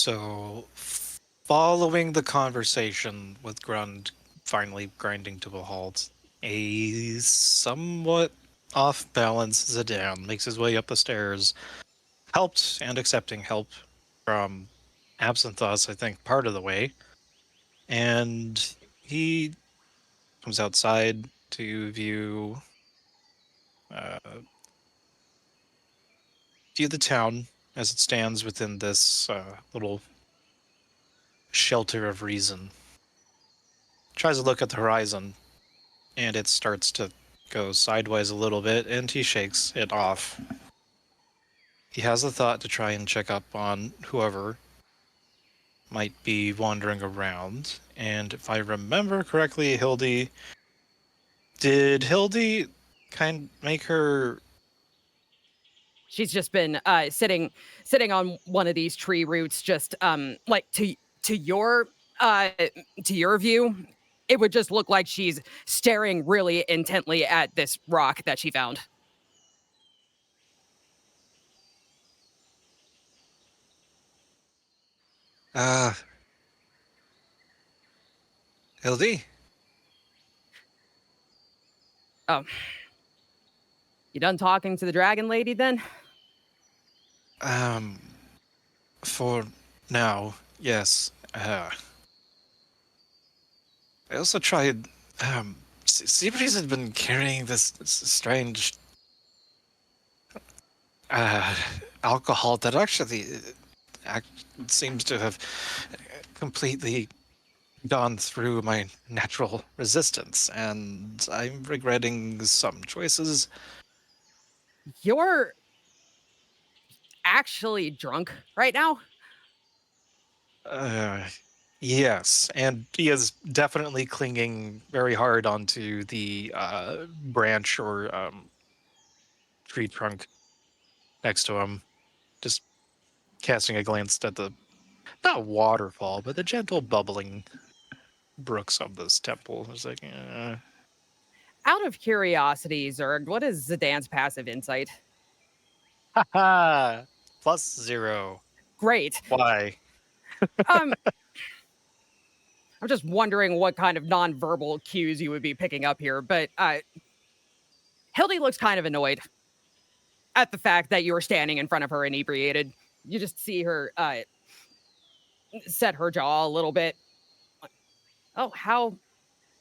So, following the conversation with Grund finally grinding to a halt, a somewhat off balance Zedan makes his way up the stairs, helped and accepting help from Absinthe, I think, part of the way. And he comes outside to uh, view the town as it stands within this little shelter of reason. Tries to look at the horizon, and it starts to go sideways a little bit, and he shakes it off. He has a thought to try and check up on whoever might be wandering around. And if I remember correctly, did Hildy kind of make her? She's just been sitting on one of these tree roots, just like to your uh to your view, it would just look like she's staring really intently at this rock that she found. Uh, Hildy? Oh, you done talking to the dragon lady then? Um, for now, yes. I also tried. Seabreeze had been carrying this strange uh, alcohol that actually act, seems to have completely gone through my natural resistance, and I'm regretting some choices. You're actually drunk right now? Uh, yes, and he is definitely clinging very hard onto the branch or tree trunk next to him, just casting a glance at the not waterfall, but the gentle bubbling brooks of this temple. It's like, Out of curiosity, Zerg, what is Zidane's passive insight? haha, +0. Great. Why? Um, I'm just wondering what kind of nonverbal cues you would be picking up here, but Hildy looks kind of annoyed at the fact that you were standing in front of her inebriated. You just see her set her jaw a little bit. Oh, how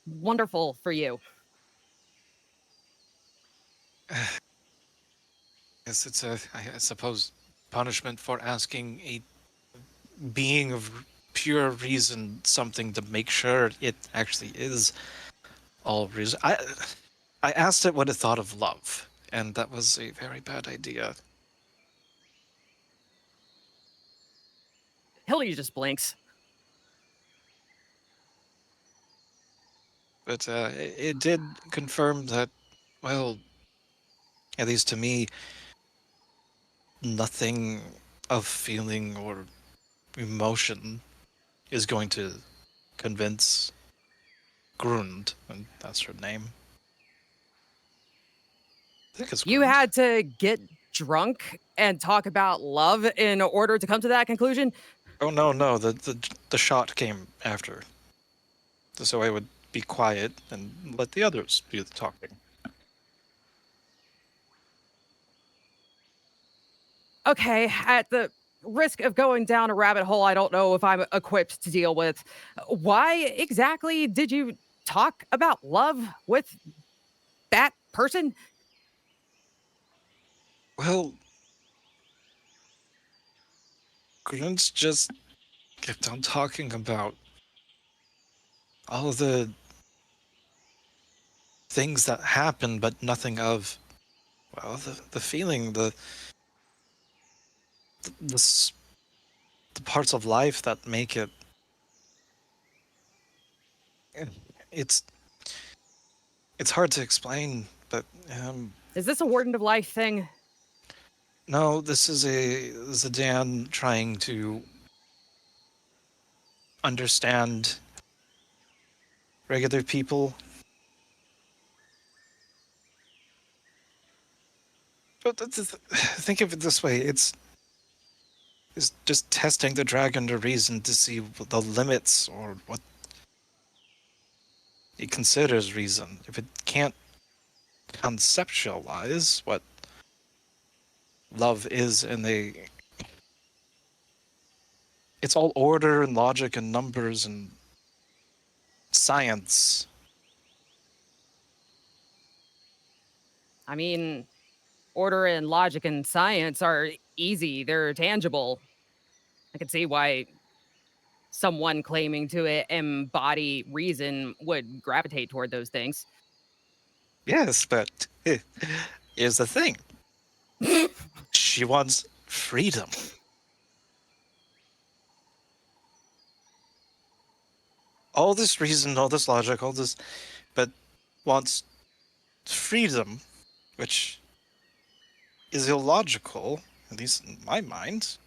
wonderful for you. Yes, it's I suppose, punishment for asking a being of pure reason something to make sure it actually is all reason. I asked it what it thought of love, and that was a very bad idea. Hildy just blinks. But it did confirm that, well, at least to me, nothing of feeling or emotion is going to convince Grund, and that's her name. I think it's You Grund. had to get drunk and talk about love in order to come to that conclusion? Oh no, no, the shot came after, so I would be quiet and let the others do the talking. Okay, at the risk of going down a rabbit hole I don't know if I'm equipped to deal with, why exactly did you talk about love with that person? Well, Grunts just kept on talking about all the things that happened, but nothing of, well, the feeling, the, s- the parts of life that make it. It's it's hard to explain, but Is this a Warden of Life thing? no, this is a Zedan trying to understand regular people. But think of it this way: is just testing the dragon to reason to see the limits or what it considers reason. If it can't conceptualize what love is in a it's all order and logic and numbers and science. I mean, order and logic and science are easy, they're tangible. I can see why someone claiming to embody reason would gravitate toward those things. Yes, but here's the thing. She wants freedom. All this reason, all this logic, all this, but wants freedom, which is illogical, at least in my mind.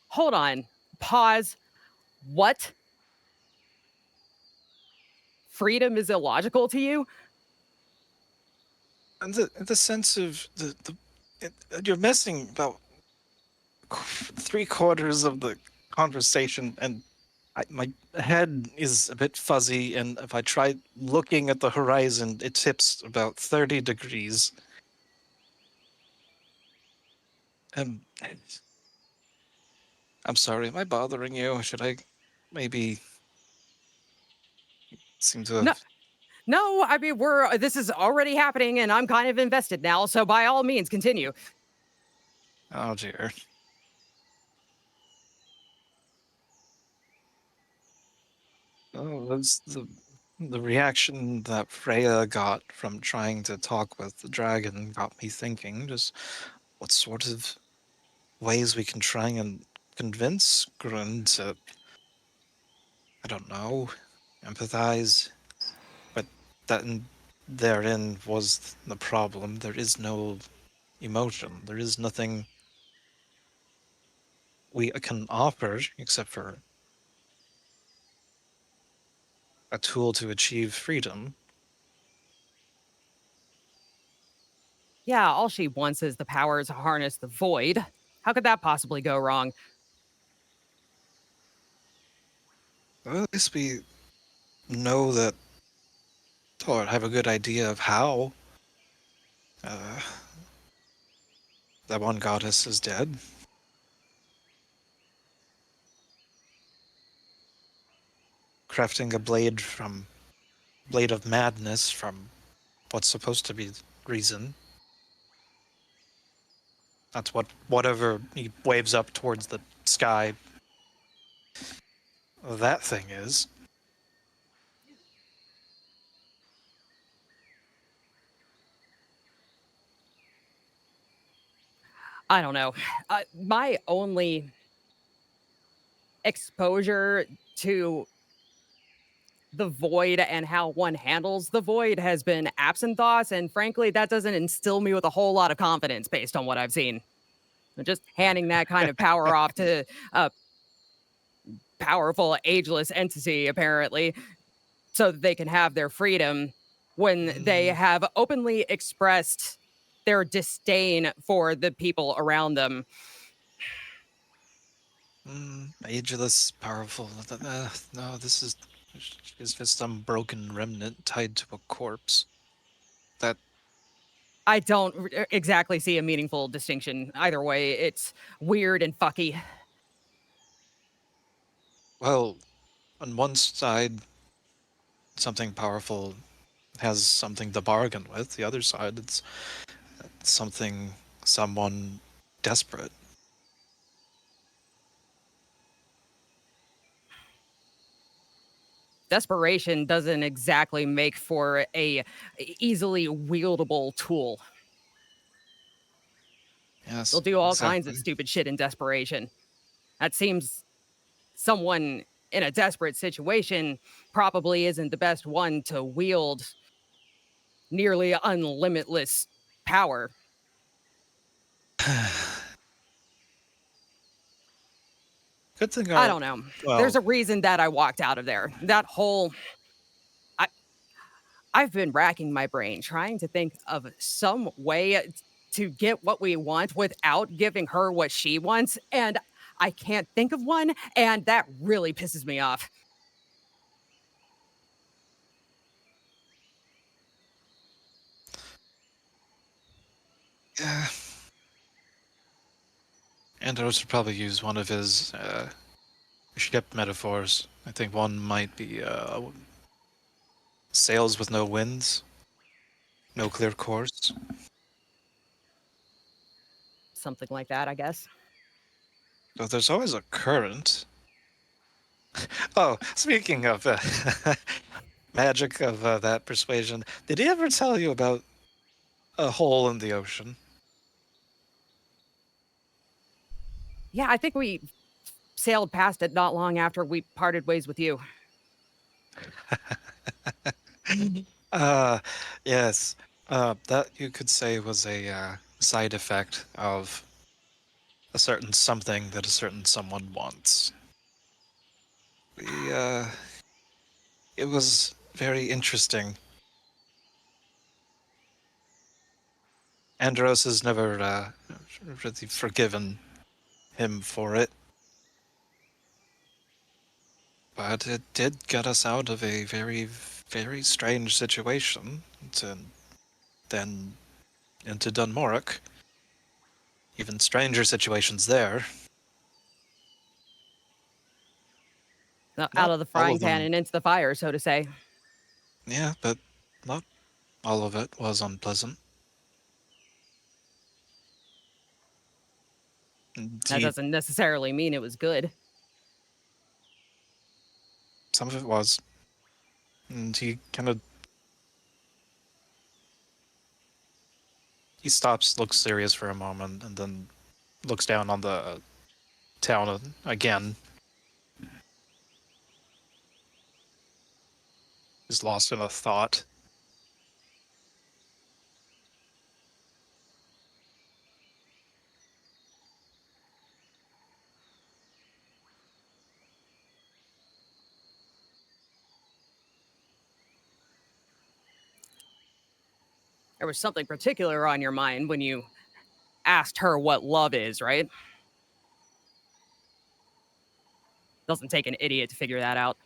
Hold on. Pause. What? Freedom is illogical to you? And the sense of you're missing about 3/4 of the conversation, and my head is a bit fuzzy, and if I try looking at the horizon, it tips about 30 degrees. And I'm sorry, am I bothering you? Should I maybe seem to No, have... no. I mean, this is already happening, and I'm kind of invested now. So by all means, continue. Oh dear. Oh, that's the reaction that Freya got from trying to talk with the dragon got me thinking just what sort of ways we can try and convince Grund to, I don't know, empathize. But that therein was the problem. There is no emotion. There is nothing we can offer except for a tool to achieve freedom. Yeah, all she wants is the power to harness the void. How could that possibly go wrong? Well, at least we know that, or have a good idea of how uh, that one goddess is dead. Crafting a blade of madness from what's supposed to be reason. That's whatever he waves up towards the sky. That thing is. I don't know. My only exposure to the void and how one handles the void has been absent thoughts, and frankly, that doesn't instill me with a whole lot of confidence based on what I've seen. Just handing that kind of power off to a powerful, ageless entity, apparently, so that they can have their freedom when they Mm, have openly expressed their disdain for the people around them. ageless, powerful. No, this is just some broken remnant tied to a corpse. That, I don't exactly see a meaningful distinction either way. It's weird and fucky. well, on one side, something powerful has something to bargain with. The other side, it's something, someone desperate. Desperation doesn't exactly make for a easily wieldable tool. You'll Yes, do all kinds of exactly. stupid shit in desperation. That seems someone in a desperate situation probably isn't the best one to wield nearly unlimitless power. Good thing I our, don't know. There's well, a reason that I walked out of there. That whole I I've been racking my brain trying to think of some way to get what we want without giving her what she wants, and I can't think of one, and that really pisses me off. Yeah. Andros would probably use one of his ship metaphors. I think one might be sails with no winds, no clear course. Something like that, I guess. So there's always a current. Oh, speaking of magic of that persuasion, did he ever tell you about a hole in the ocean? Yeah, I think we sailed past it not long after we parted ways with you. Uh, yes. That you could say was a side effect of a certain something that a certain someone wants. We, it was very interesting. Andros has never really forgiven him for it, but it did get us out of a very, very strange situation, and then into Dunmoric. Even stranger situations there. Out Not of the all frying of pan them, and into the fire, so to say. yeah, but not all of it was unpleasant. That Indeed, doesn't necessarily mean it was good. some of it was. And he kind of he stops, looks serious for a moment, and then looks down on the town again. He's lost in a thought. There was something particular on your mind when you asked her what love is, right? Doesn't take an idiot to figure that out.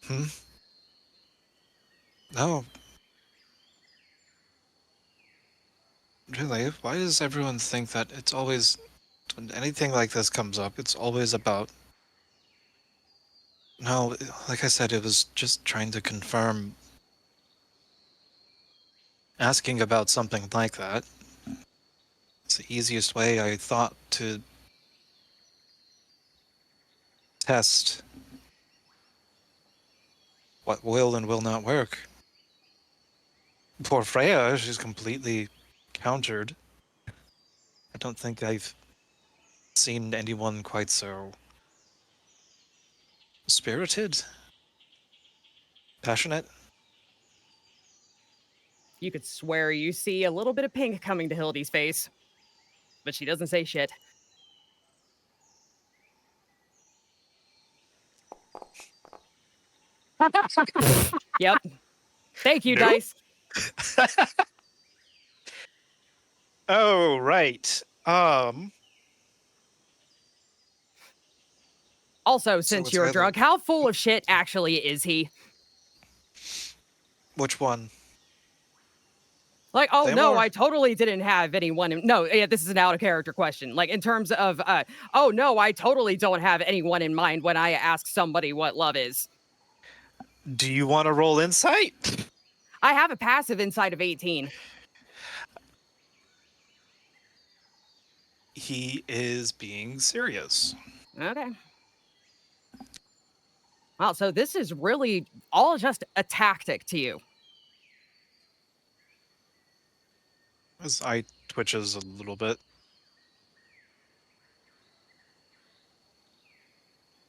Hmm? No, really. Why does everyone think that it's always when anything like this comes up, it's always about. No, like I said, it was just trying to confirm. Asking about something like that. It's the easiest way I thought to test what will and will not work. Poor Freya, she's completely countered. I don't think I've seen anyone quite so spirited, passionate. You could swear you see a little bit of pink coming to Hildy's face, but she doesn't say shit. Yep. Thank you, Nope. Dice. Oh, right. Also, So since it's you're either drunk, how full of shit actually is he? which one? Like, oh no, Thamar? I totally didn't have anyone. No, yeah, this is an out of character question. Like, in terms of, oh no, I totally don't have anyone in mind when I ask somebody what love is. Do you want to roll insight? I have a passive inside of 18. He is being serious. Okay. Well, so this is really all just a tactic to you. His eye twitches a little bit.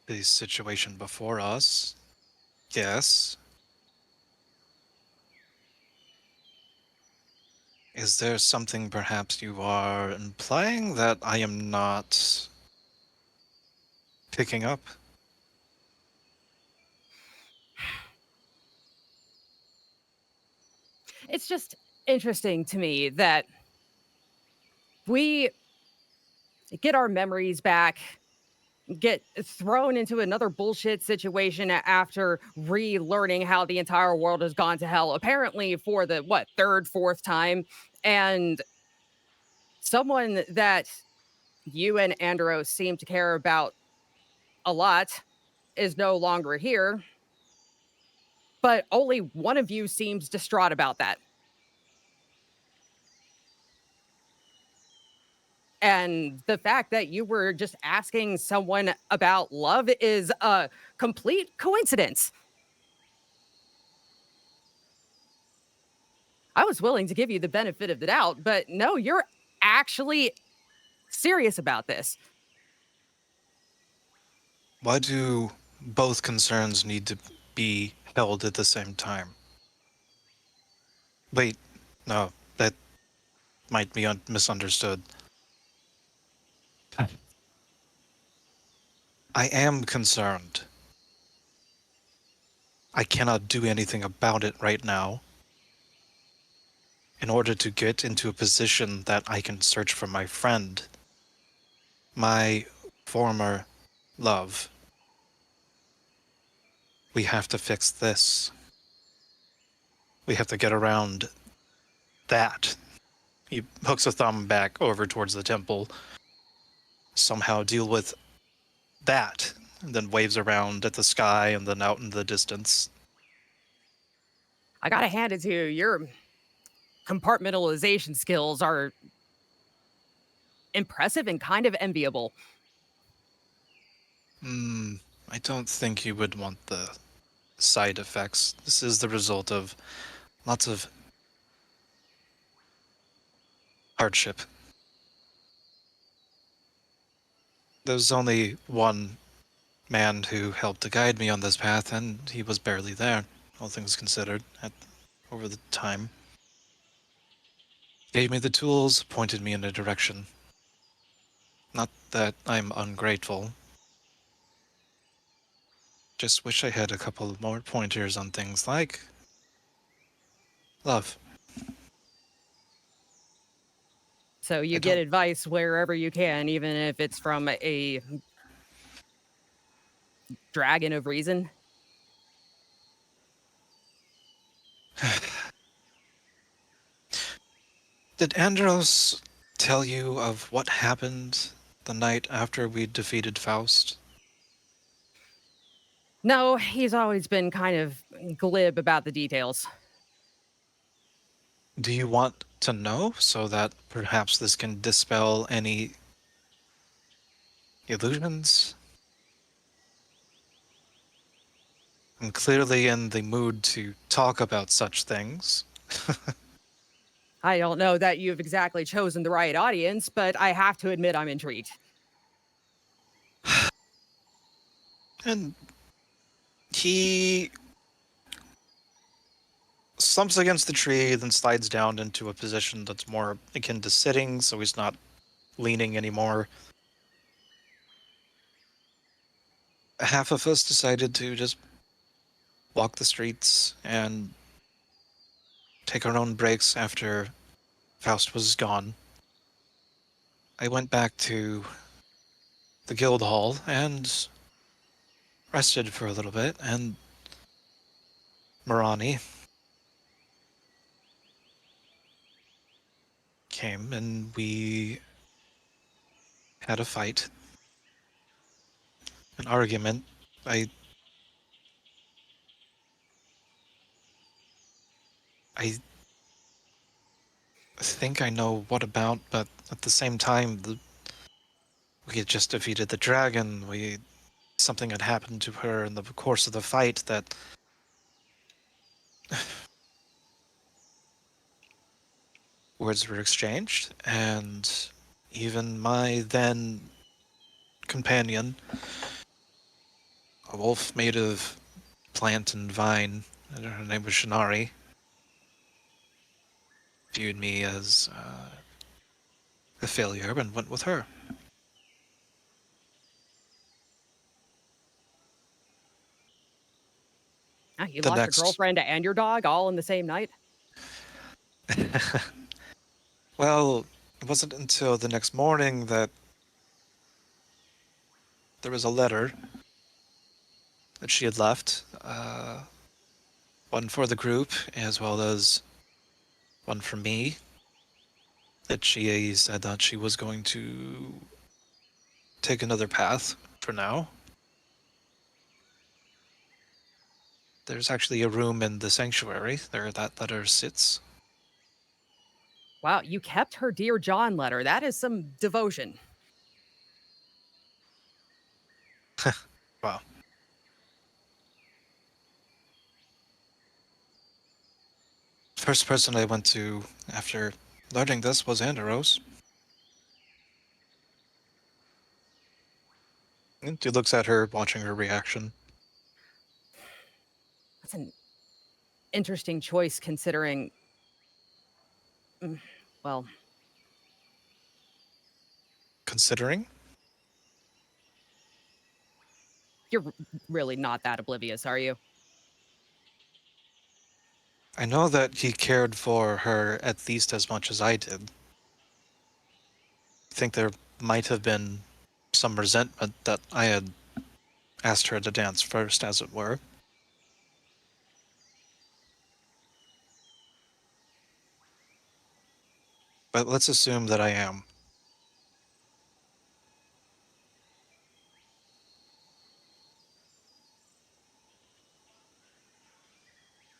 The situation before us. Yes. Is there something perhaps you are implying that I am not picking up? It's just interesting to me that we get our memories back, get thrown into another bullshit situation after relearning how the entire world has gone to hell, apparently for the what, third, fourth time. And someone that you and Andros seem to care about a lot is no longer here, but only one of you seems distraught about that. And the fact that you were just asking someone about love is a complete coincidence. I was willing to give you the benefit of the doubt, but no, you're actually serious about this. Why do both concerns need to be held at the same time? Wait, no, that might be misunderstood. I am concerned. I cannot do anything about it right now. In order to get into a position that I can search for my friend, my former love, we have to fix this. We have to get around that. He hooks a thumb back over towards the temple. Somehow deal with that, and then waves around at the sky and then out in the distance. I gotta hand it to you. Your compartmentalization skills are impressive and kind of enviable. Hmm, I don't think you would want the side effects. This is the result of lots of hardship. There's only one man who helped to guide me on this path, and he was barely there, all things considered, over the time. Gave me the tools, pointed me in a direction. Not that I'm ungrateful. Just wish I had a couple more pointers on things like love. So I you get don't. advice wherever you can, even if it's from a dragon of reason. Did Andros tell you of what happened the night after we defeated Faust? No, he's always been kind of glib about the details. Do you want to know so that perhaps this can dispel any illusions? I'm clearly in the mood to talk about such things. I don't know that you've exactly chosen the right audience, but I have to admit I'm intrigued. And he slumps against the tree, then slides down into a position that's more akin to sitting, so he's not leaning anymore. Half of us decided to just walk the streets and take our own breaks after Faust was gone. I went back to the guild hall and rested for a little bit, and Marani came and we had a fight, an argument. I I think I know what about, but at the same time, we had just defeated the dragon. Something had happened to her in the course of the fight that words were exchanged, and even my then companion, a wolf made of plant and vine, and her name was Shinari, viewed me as a failure and went with her. Ah, you The lost your next, girlfriend and your dog all in the same night? Well, it wasn't until the next morning that there was a letter that she had left, one for the group as well as one for me, that she said that she was going to take another path for now. There's actually a room in the sanctuary where that letter sits. Wow, you kept her Dear John letter. That is some devotion. Wow. First person I went to after learning this was Andros. And he looks at her, watching her reaction. That's an interesting choice considering, mm, well, Considering, you're really not that oblivious, are you? I know that he cared for her at least as much as I did. I think there might have been some resentment that I had asked her to dance first, as it were. But let's assume that I am.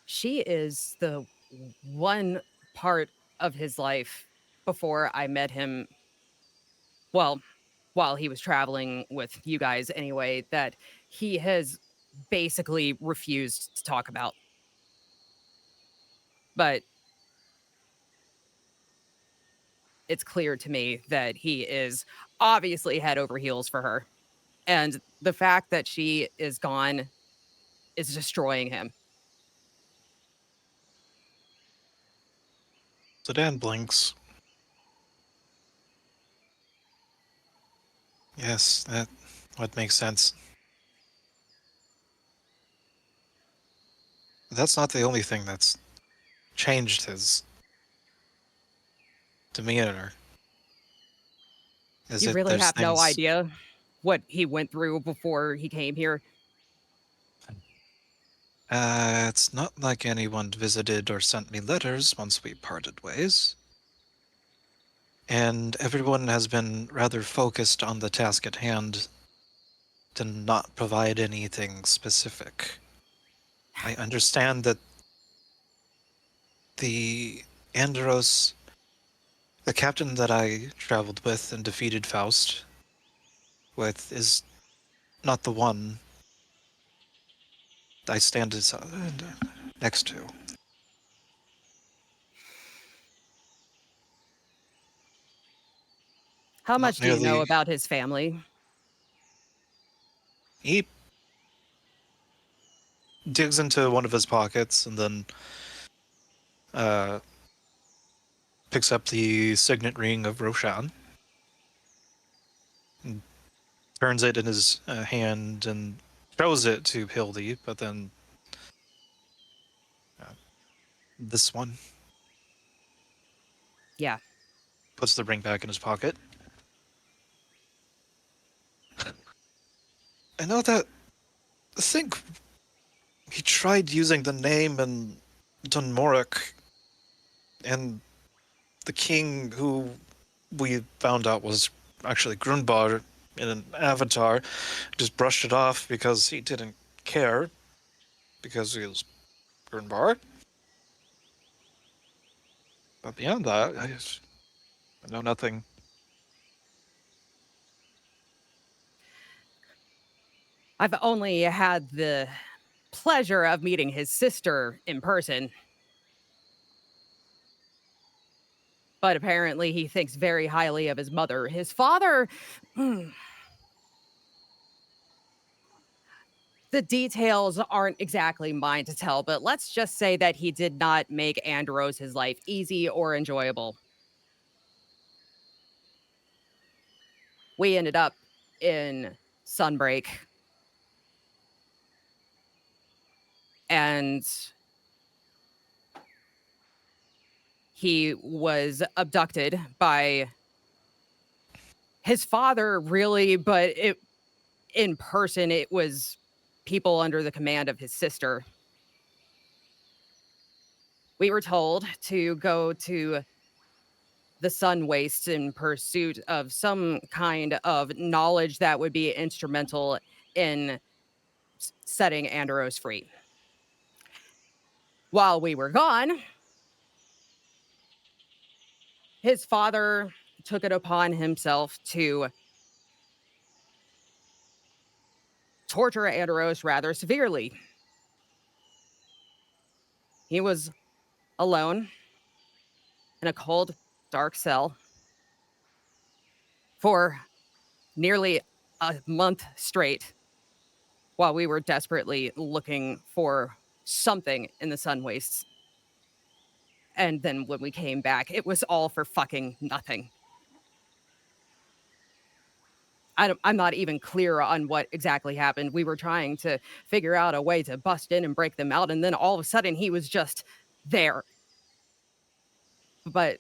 She is the one part of his life before I met him, well, while he was traveling with you guys anyway, that he has basically refused to talk about. But it's clear to me that he is obviously head over heels for her. And the fact that she is gone is destroying him. Zedan blinks. Yes, that would make sense. That's not the only thing that's changed his demeanor. Is You it really there's have no things idea what he went through before he came here. it's not like anyone visited or sent me letters once we parted ways. And everyone has been rather focused on the task at hand to not provide anything specific. I understand that the Andros, the captain that I traveled with and defeated Faust with, is not the one I stand next to. How Not much do you know nearly. about his family? He digs into one of his pockets and then uh, picks up the signet ring of Roshan and turns it in his hand and shows it to Hildy, but then uh, this one Yeah. puts the ring back in his pocket. I know that. I think he tried using the name in Dunmoric, and the king who we found out was actually Grundbar in an avatar just brushed it off because he didn't care because he was Grundbar. But beyond that, I know nothing. I've only had the pleasure of meeting his sister in person, but apparently he thinks very highly of his mother. His father, the details aren't exactly mine to tell, but let's just say that he did not make Andros his life easy or enjoyable. We ended up in Sunbreak, and he was abducted by his father, really, but in person, it was people under the command of his sister. We were told to go to the sun wastes in pursuit of some kind of knowledge that would be instrumental in setting Andros free. While we were gone, his father took it upon himself to torture Andros rather severely. He was alone in a cold, dark cell for nearly a month straight while we were desperately looking for something in the sun wastes. And then when we came back, it was all for fucking nothing. I'm not even clear on what exactly happened. We were trying to figure out a way to bust in and break them out, and then all of a sudden he was just there. But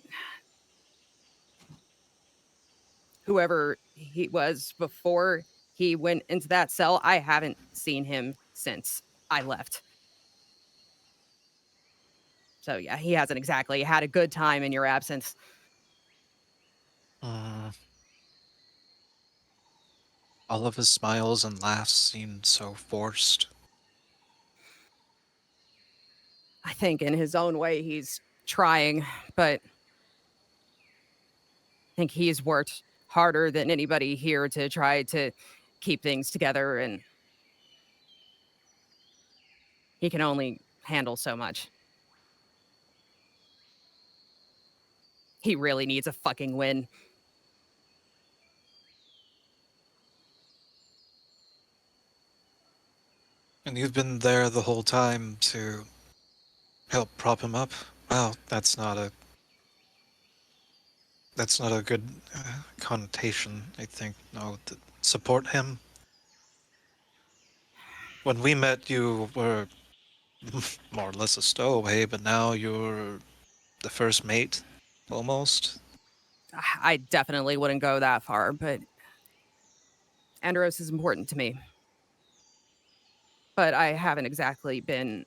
whoever he was before he went into that cell, I haven't seen him since I left. So yeah, he hasn't exactly had a good time in your absence. Mm. All of his smiles and laughs seemed so forced. I think in his own way he's trying, but I think he's worked harder than anybody here to try to keep things together, and he can only handle so much. He really needs a fucking win. And you've been there the whole time to help prop him up? Well, that's not a good connotation, I think. No, to support him. When we met, you were more or less a stowaway, but now you're the first mate, almost. I definitely wouldn't go that far, but Andros is important to me. But I haven't exactly been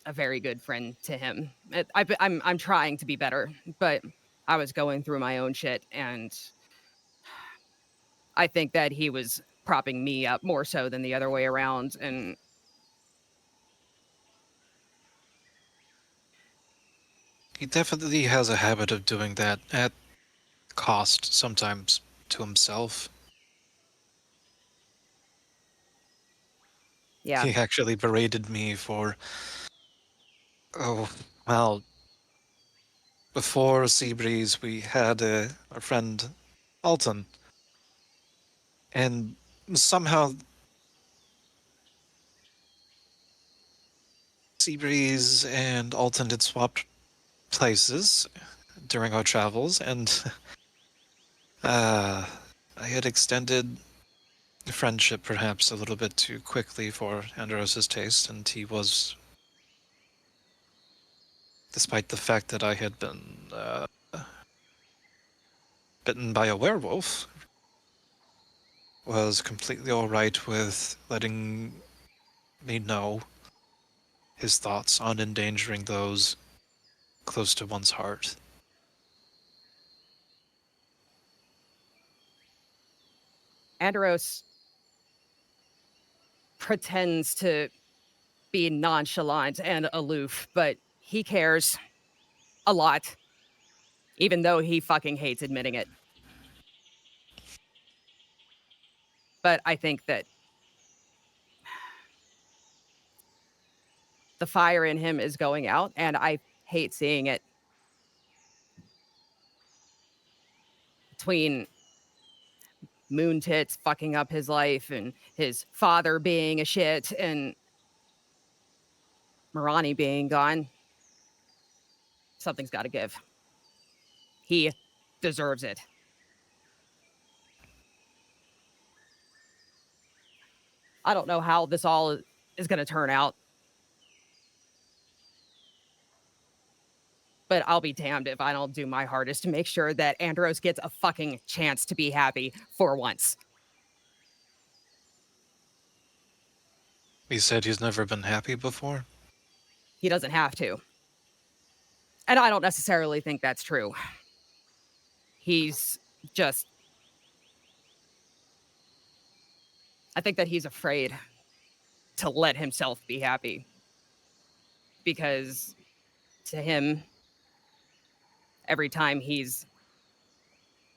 a very good friend to him. I'm trying to be better, but I was going through my own shit, and I think that he was propping me up more so than the other way around. And He definitely has a habit of doing that at cost, sometimes to himself. yeah, He actually berated me for, oh, well, before Seabreeze, we had our friend Alton, and somehow Seabreeze and Alton had swapped places during our travels, and uh, I had extended the friendship perhaps a little bit too quickly for Andros's taste, and he was, despite the fact that I had been bitten by a werewolf, was completely alright with letting me know his thoughts on endangering those close to one's heart. Andros pretends to be nonchalant and aloof, but he cares a lot, even though he fucking hates admitting it. But I think that the fire in him is going out, and I hate seeing it. Between Moon Tits fucking up his life and his father being a shit and Marani being gone, something's got to give. He deserves it. I don't know how this all is going to turn out. but I'll be damned if I don't do my hardest to make sure that Andros gets a fucking chance to be happy for once. He said he's never been happy before. He doesn't have to. And I don't necessarily think that's true. He's just, I think that he's afraid to let himself be happy because to him, every time he's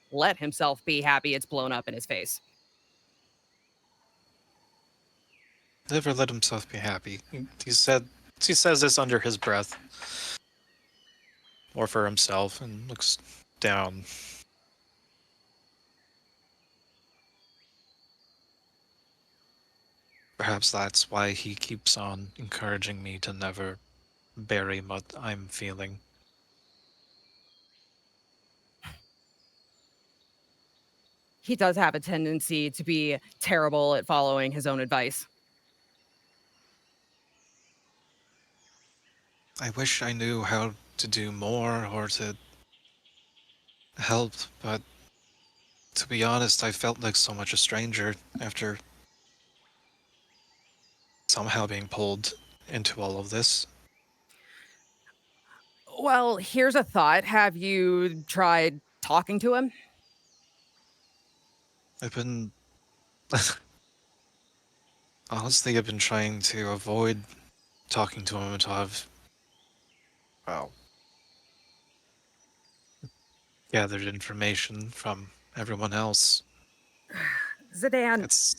let himself be happy, it's blown up in his face. Never let himself be happy. He says this under his breath, or for himself, and looks down. Perhaps that's why he keeps on encouraging me to never bury what I'm feeling. He does have a tendency to be terrible at following his own advice. I wish I knew how to do more or to help, but to be honest, I felt like so much a stranger after somehow being pulled into all of this. Well, here's a thought. Have you tried talking to him? I've been honestly, I've been trying to avoid talking to him until I've, well, gathered information from everyone else. Zedan, It's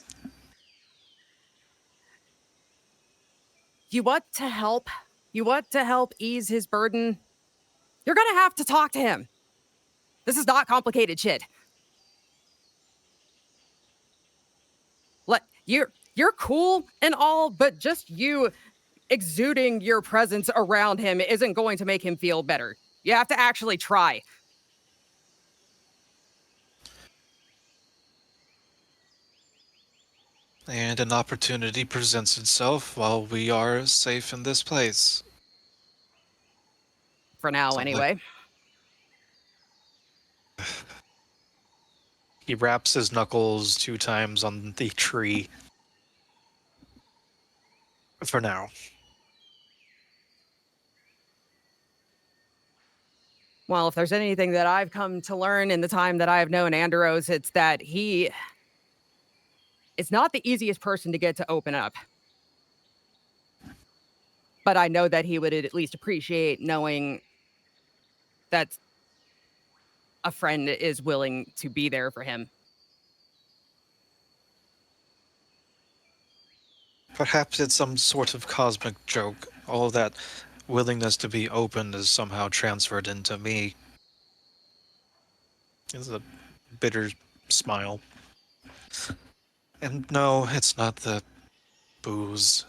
you want to help? You want to help ease his burden? You're going to have to talk to him. This is not complicated shit. Let you're cool and all, but just you exuding your presence around him isn't going to make him feel better. You have to actually try. and an opportunity presents itself while we are safe in this place. For now, Something like anyway. he raps his knuckles 2 times on the tree. For now. Well, if there's anything that I've come to learn in the time that I've known Andros, it's that he is not the easiest person to get to open up. But I know that he would at least appreciate knowing that a friend is willing to be there for him. Perhaps it's some sort of cosmic joke. All that willingness to be open is somehow transferred into me. It's a bitter smile. And no, it's not the booze.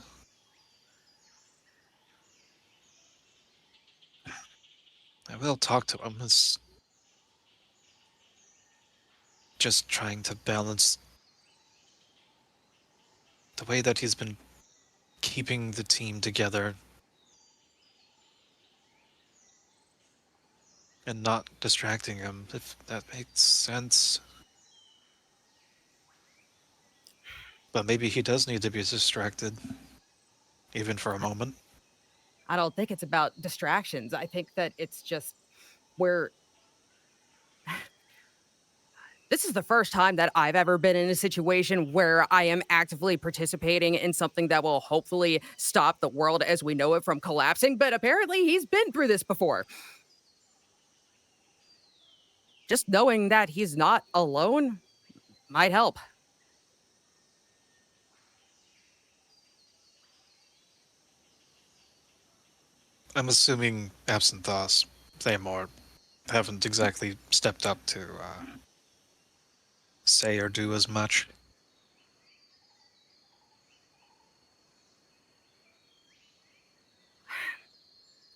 I will talk to him. It's just trying to balance the way that he's been keeping the team together and not distracting him, if that makes sense. But maybe he does need to be distracted, even for a moment. I don't think it's about distractions. I think that it's just where this is the first time that I've ever been in a situation where I am actively participating in something that will hopefully stop the world as we know it from collapsing. But apparently, he's been through this before. Just knowing that he's not alone might help. I'm assuming absent thoughts, Thamor, haven't exactly stepped up to say or do as much.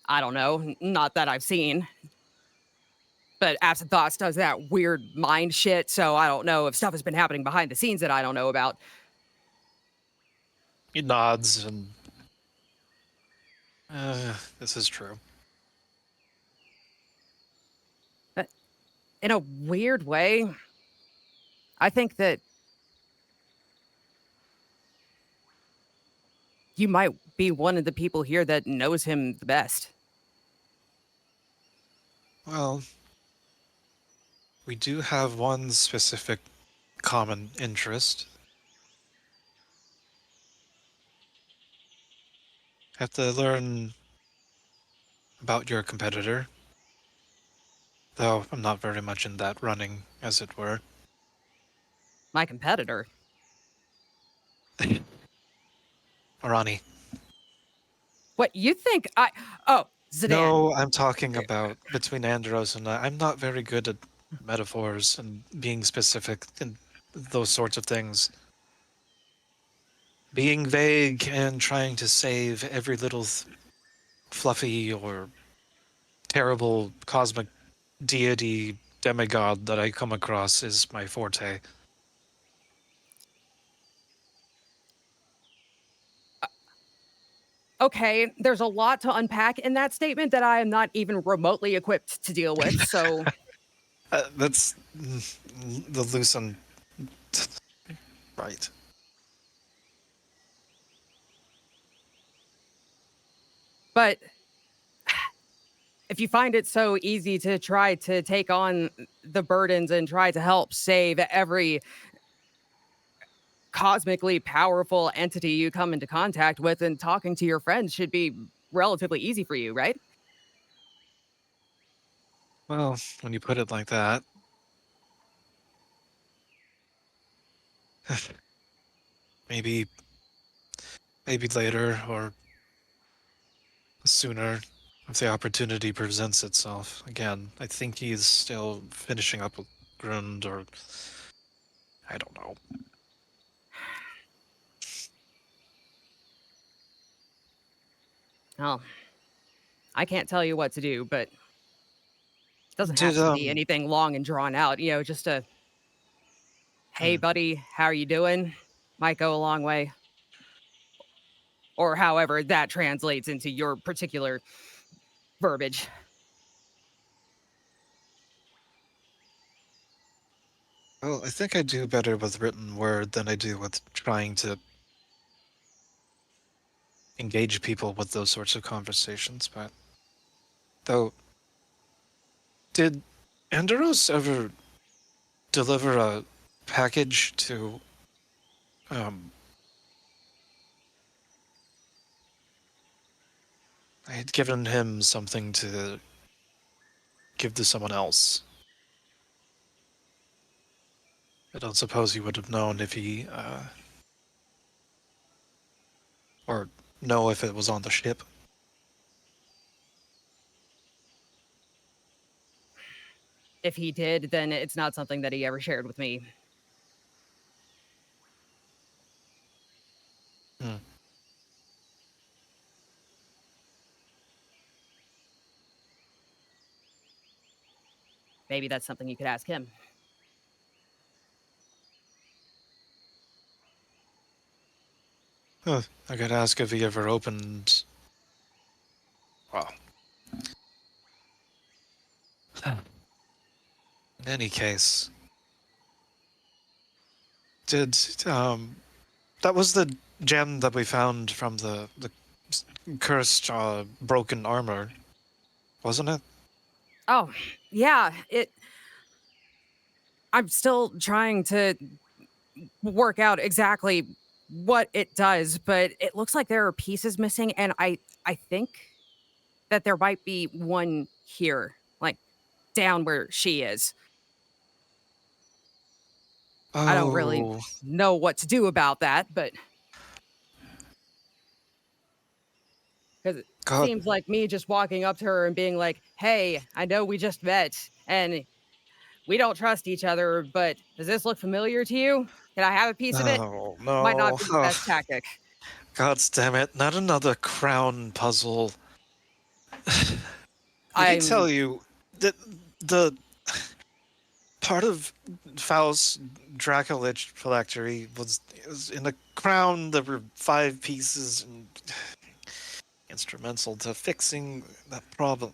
I don't know, not that I've seen. But Absent Thoughts does that weird mind shit, so I don't know if stuff has been happening behind the scenes that I don't know about. He nods and this is true. in a weird way, I think that you might be one of the people here that knows him the best. Well, we do have one specific common interest. Have to learn about your competitor, though I'm not very much in that running, as it were. My competitor. Arani. What you think I Oh, Zedan. No, I'm talking about between Andros and I. I'm not very good at metaphors and being specific and those sorts of things. Being vague and trying to save every little fluffy or terrible cosmic deity demigod that I come across is my forte. Okay, there's a lot to unpack in that statement that I am not even remotely equipped to deal with, so That's the loose and right. but if you find it so easy to try to take on the burdens and try to help save every cosmically powerful entity you come into contact with, and talking to your friends should be relatively easy for you, right? Well, when you put it like that, maybe maybe later or sooner if the opportunity presents itself. Again, I think he's still finishing up with Grund, or I don't know. Well, I can't tell you what to do, but it doesn't have Did to be anything long and drawn out, just a, "Hey, hmm, buddy, how are you doing?" might go a long way, or however that translates into your particular verbiage. well, I think I do better with written word than I do with trying to engage people with those sorts of conversations. But though, did Andros ever deliver a package to um I had given him something to give to someone else. I don't suppose he would have known if he or know if it was on the ship. If he did, then it's not something that he ever shared with me. Hmm. Maybe that's something you could ask him. Huh. I could ask if he ever opened. Well, in any case, did that was the gem that we found from the cursed broken armor, wasn't it? Oh, yeah, I'm still trying to work out exactly what it does, but it looks like there are pieces missing, and I think that there might be one here, like down where she is. I don't really Oh, know what to do about that, but because it God. seems like me just walking up to her and being like, "Hey, I know we just met, and we don't trust each other, but does this look familiar to you? Can I have a piece of it?" No, Might not no. be the Oh, best tactic. God damn it. Not another crown puzzle. Let me tell I'm you that the part of Faust's Dracolich phylactery was in a crown. There were 5 pieces and instrumental to fixing that problem.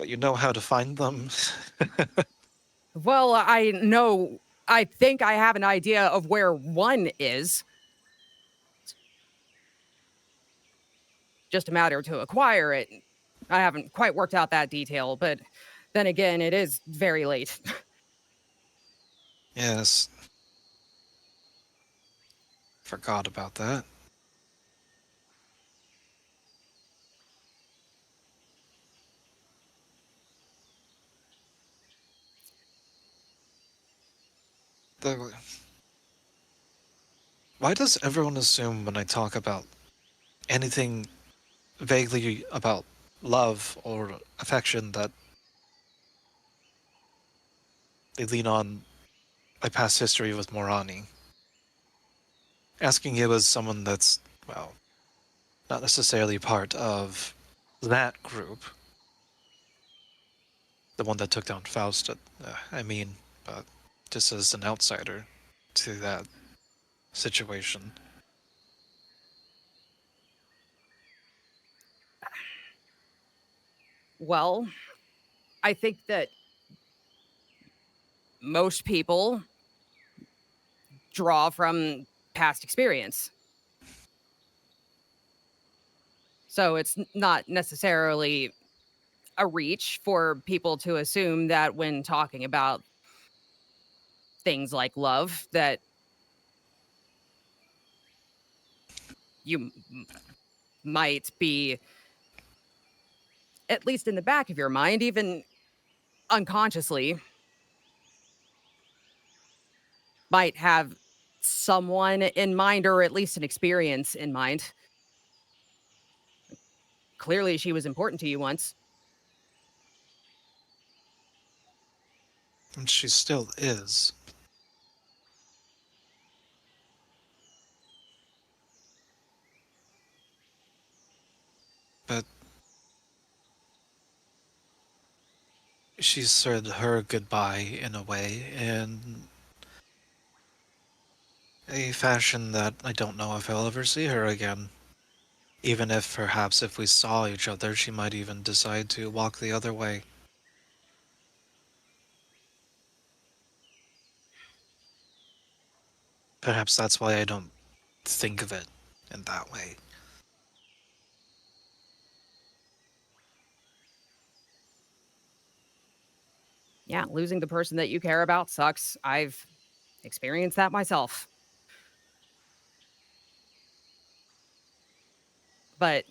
But you know how to find them. Well, I think I have an idea of where one is. Just a matter to acquire it. I haven't quite worked out that detail, but then again, it is very late. Yes. Forgot about that. The, why does everyone assume when I talk about anything vaguely about love or affection that they lean on my past history with Morani? Asking you as someone that's, well, not necessarily part of that group, the one that took down Faust, I mean, but just as an outsider to that situation. Well, I think that most people draw from past experience. So it's not necessarily a reach for people to assume that when talking about things like love that you might be, at least in the back of your mind, even unconsciously, might have someone in mind or at least an experience in mind. Clearly, she was important to you once. And she still is. But she said her goodbye in a way, in a fashion that I don't know if I'll ever see her again. Even if perhaps if we saw each other, she might even decide to walk the other way. Perhaps that's why I don't think of it in that way. Yeah, losing the person that you care about sucks. I've experienced that myself. But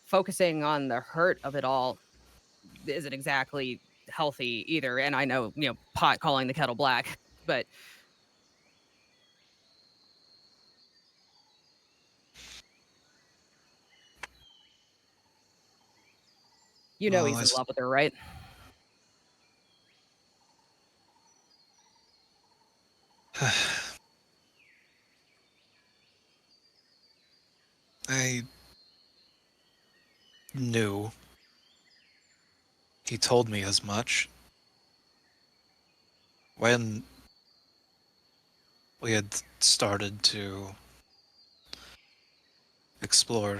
focusing on the hurt of it all isn't exactly healthy either. And I know, pot calling the kettle black, but Well, he's in love with her, right? I knew. He told me as much. When we had started to explore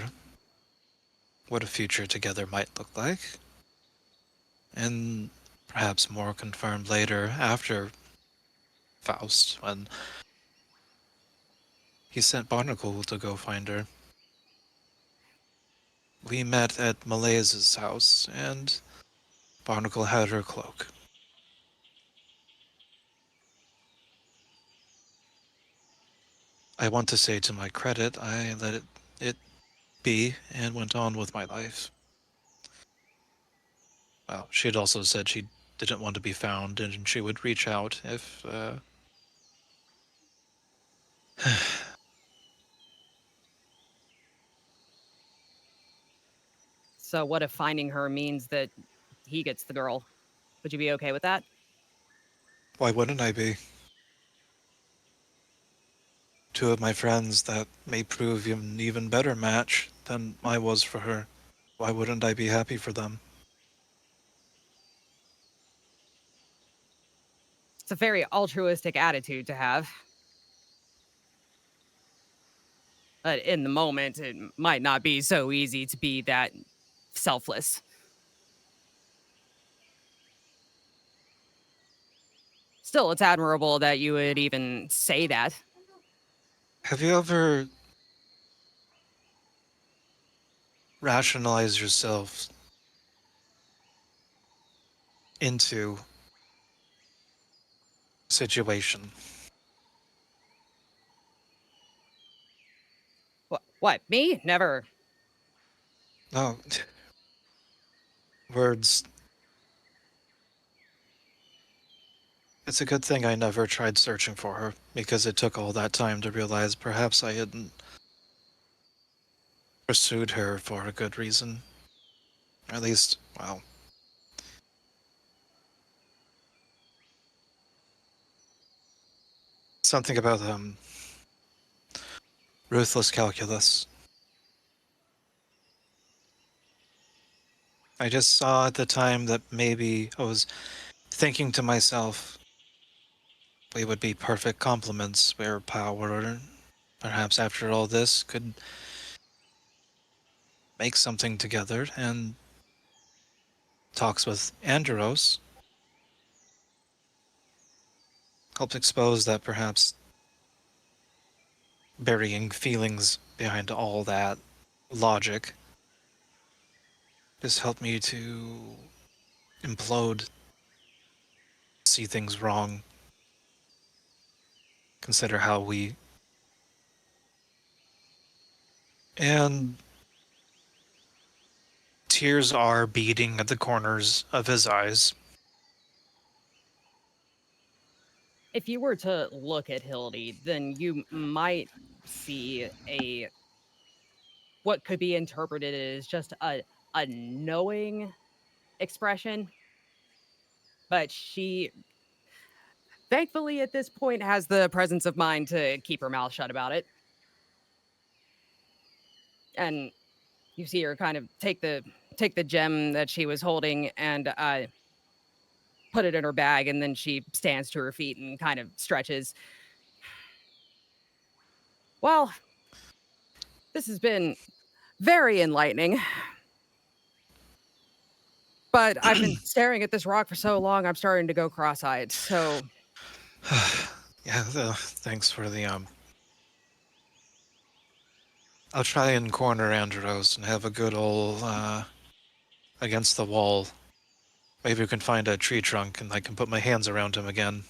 what a future together might look like, and perhaps more confirmed later after Faust, when he sent Barnacle to go find her. We met at Malais's house, and Barnacle had her cloak. I want to say to my credit, I let it be and went on with my life. Well, she had also said she didn't want to be found and she would reach out if, So what if finding her means that he gets the girl? Would you be okay with that? why wouldn't I be? Two of my friends that may prove an even better match than I was for her. Why wouldn't I be happy for them? It's a very altruistic attitude to have. But in the moment, it might not be so easy to be that selfless. Still, it's admirable that you would even say that. Have you ever rationalized yourself into a situation? What? Me? Never. No, words. It's a good thing I never tried searching for her, because it took all that time to realize perhaps I hadn't pursued her for a good reason. Or at least, well, something about ruthless calculus. I just saw at the time that maybe I was thinking to myself, we would be perfect complements where power, perhaps after all this, could make something together, and talks with Andros helped expose that perhaps burying feelings behind all that logic just helped me to implode, see things wrong, consider how we. And tears are beating at the corners of his eyes. If you were to look at Hildy, then you might see a what could be interpreted as just a knowing expression, but she thankfully at this point has the presence of mind to keep her mouth shut about it. And you see her kind of take the gem that she was holding and put it in her bag, and then she stands to her feet and kind of stretches. Well, this has been very enlightening, but I've been staring at this rock for so long, I'm starting to go cross-eyed. So, Yeah, thanks for the I'll try and corner Andros and have a good old against the wall. Maybe we can find a tree trunk and I can put my hands around him again.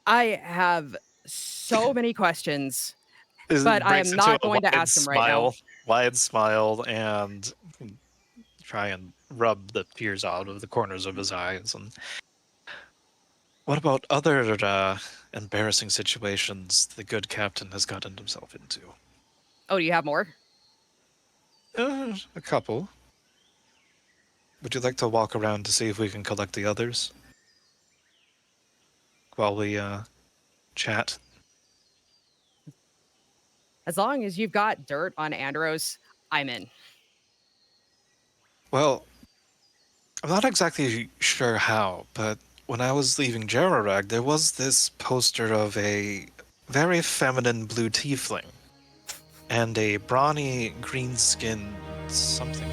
I have so many questions, but It I breaks am into not a going to ask them right now. wide smile, and try and rub the tears out of the corners of his eyes. And what about other embarrassing situations the good captain has gotten himself into? Oh, do you have more? A couple. Would you like to walk around to see if we can collect the others while we chat? As long as you've got dirt on Andros, I'm in. Well, I'm not exactly sure how, but when I was leaving Jerorag, there was this poster of a very feminine blue tiefling and a brawny green-skinned something.